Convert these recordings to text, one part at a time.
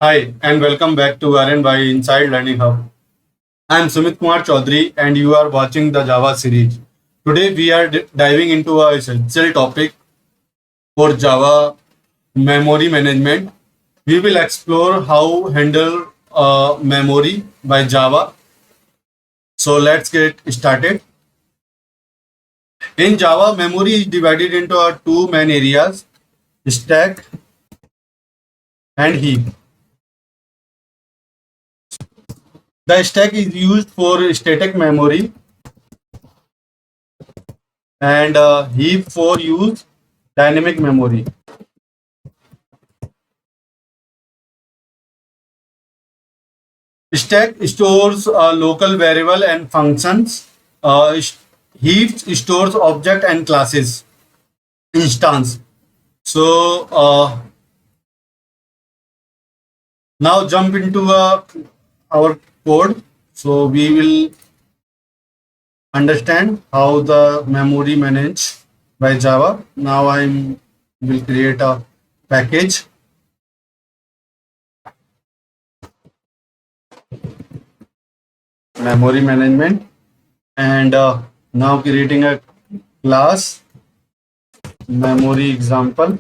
Hi, and welcome back to R&Y Insight Learning Hub. I am Sumit Kumar Chaudhary, and you are watching the Java series. Today, we are diving into a essential topic for Java memory management. We will explore how handle memory by Java. So let's get started. In Java, memory is divided into two main areas: stack and heap. The stack is used for static memory, and heap for use dynamic memory. Stack stores local variable and functions. Heap stores object and classes instance. So now jump into our code. So we will understand how the memory managed by Java. Now I will create a package. Memory management, and now creating a class memory example.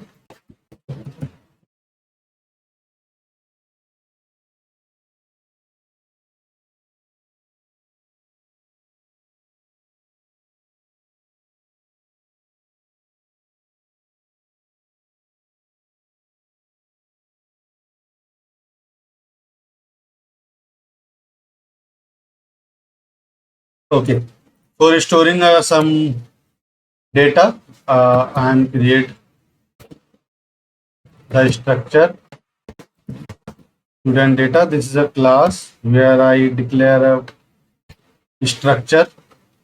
Okay, for storing some data, and create the structure student data. This is a class where I declare a structure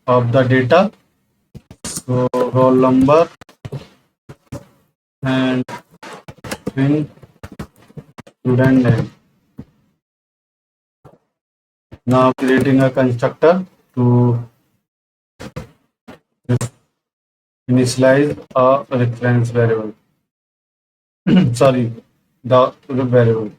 of the data. So roll number and string student name. Now creating a constructor to initialize a reference variable. Sorry, the variable.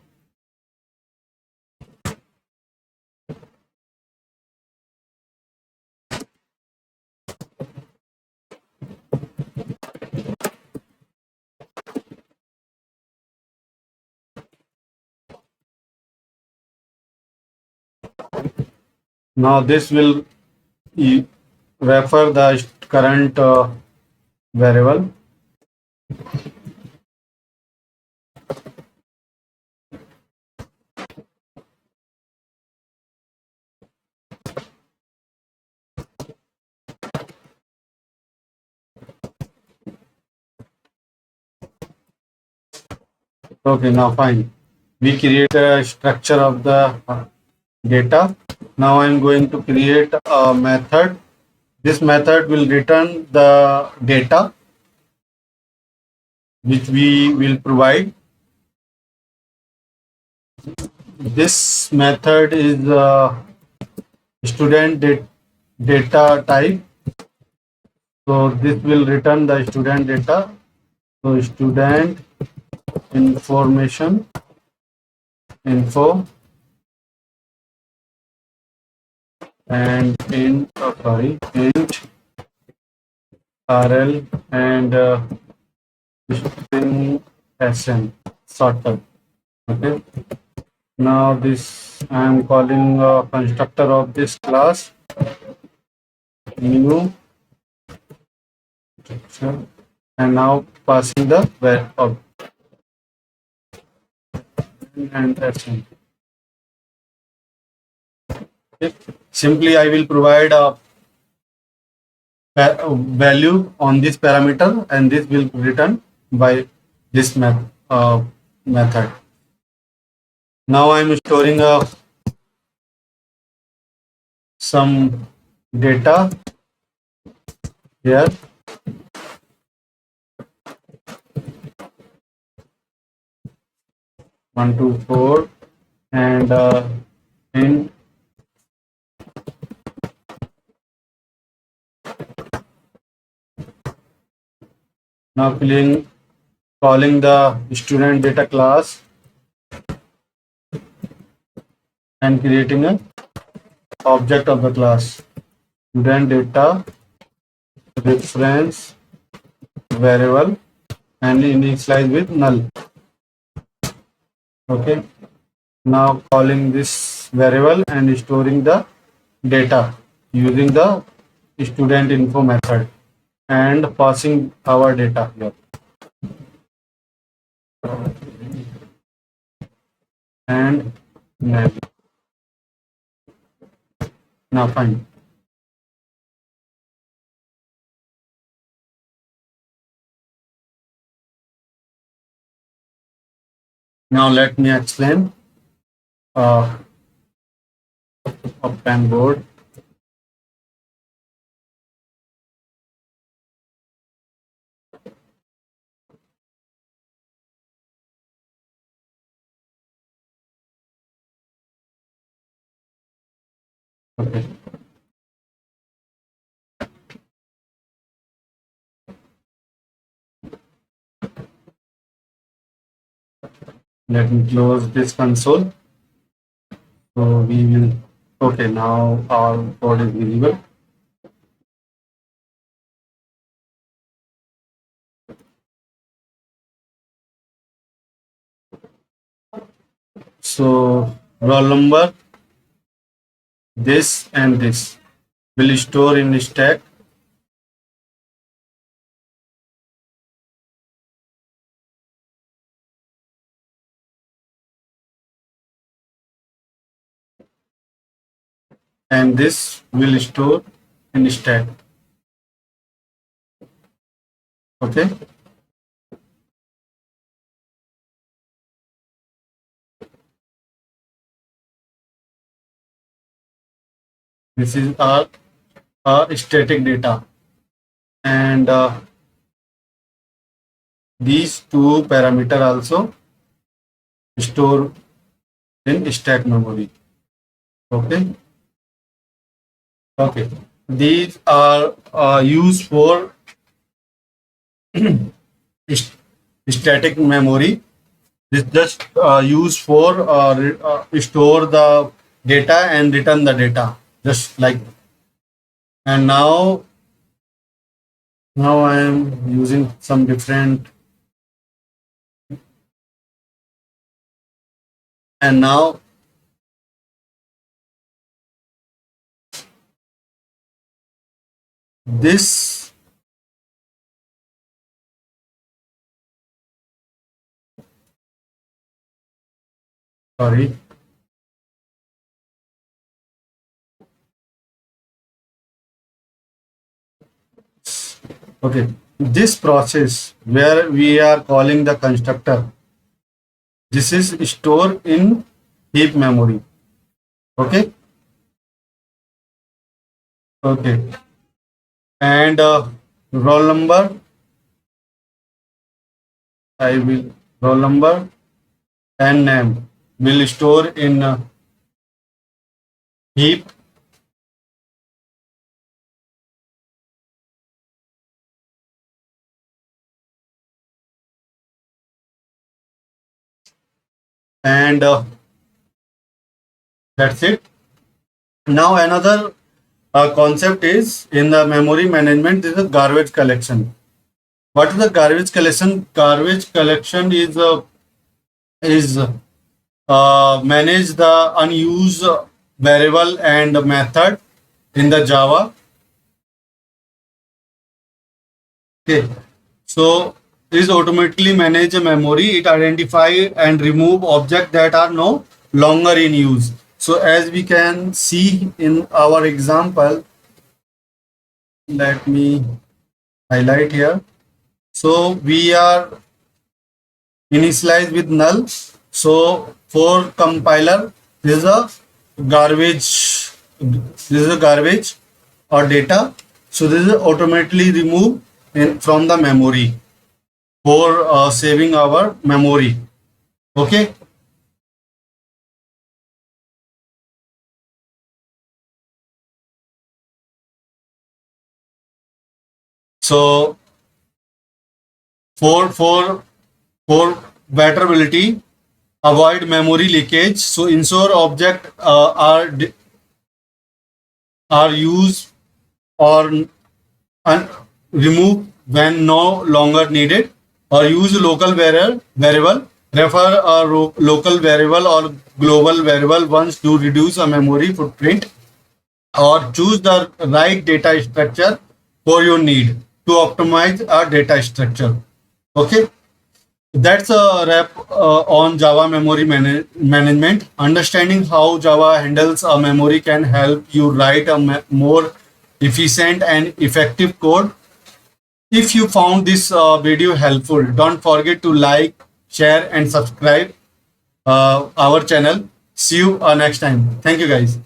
Now this will refer the current variable. Okay, now fine. We create a structure of the data. Now I'm going to create a method. This method will return the data which we will provide. This method is student data type. So this will return the student data. So student information info and int rl and string sn sorted. Okay. Now this I am calling a constructor of this class new structure, and now passing the web of and sn. Okay. Simply I will provide a value on this parameter, and this will return by this method. Now I am storing some data here. One, two, four, and int now calling the student data class and creating a object of the class. Student data reference variable and initialize with null. Okay. Now calling this variable and storing the data using the student info method and passing our data here and name. Now fine. Now let me explain a pen board. Okay. Let me close this console. So we will. Okay. Now our code is visible. So roll number, this and this will store in stack, and this will store in stack. Okay. This is our static data, and these two parameter also store in stack memory. Okay. Okay. These are used for st- static memory. This just used for store the data and return the data, just like. And now I am using some different. And now this, sorry. Okay, this process where we are calling the constructor, this is stored in heap memory. Okay. Okay. And roll number, I will roll number and name will store in heap, and that's it. Now another concept is in the memory management. This is garbage collection. What is the garbage collection? Garbage collection is manage the unused variable and method in the Java. Okay, so this automatically manage a memory. It identify and remove objects that are no longer in use. So as we can see in our example, let me highlight here. So we are initialize with null. So for compiler, this is a garbage. This is a garbage or data. So this is automatically removed from the memory for saving our memory. Okay. So for better ability, avoid memory leakage. So ensure objects are used or removed when no longer needed, or use local variable, refer a local variable or global variable once to reduce a memory footprint, or choose the right data structure for your need to optimize a data structure. Okay, that's a wrap on Java memory management. Understanding how Java handles a memory can help you write a more efficient and effective code. If you found this video helpful, don't forget to like, share, and subscribe our channel. See you next time. Thank you, guys.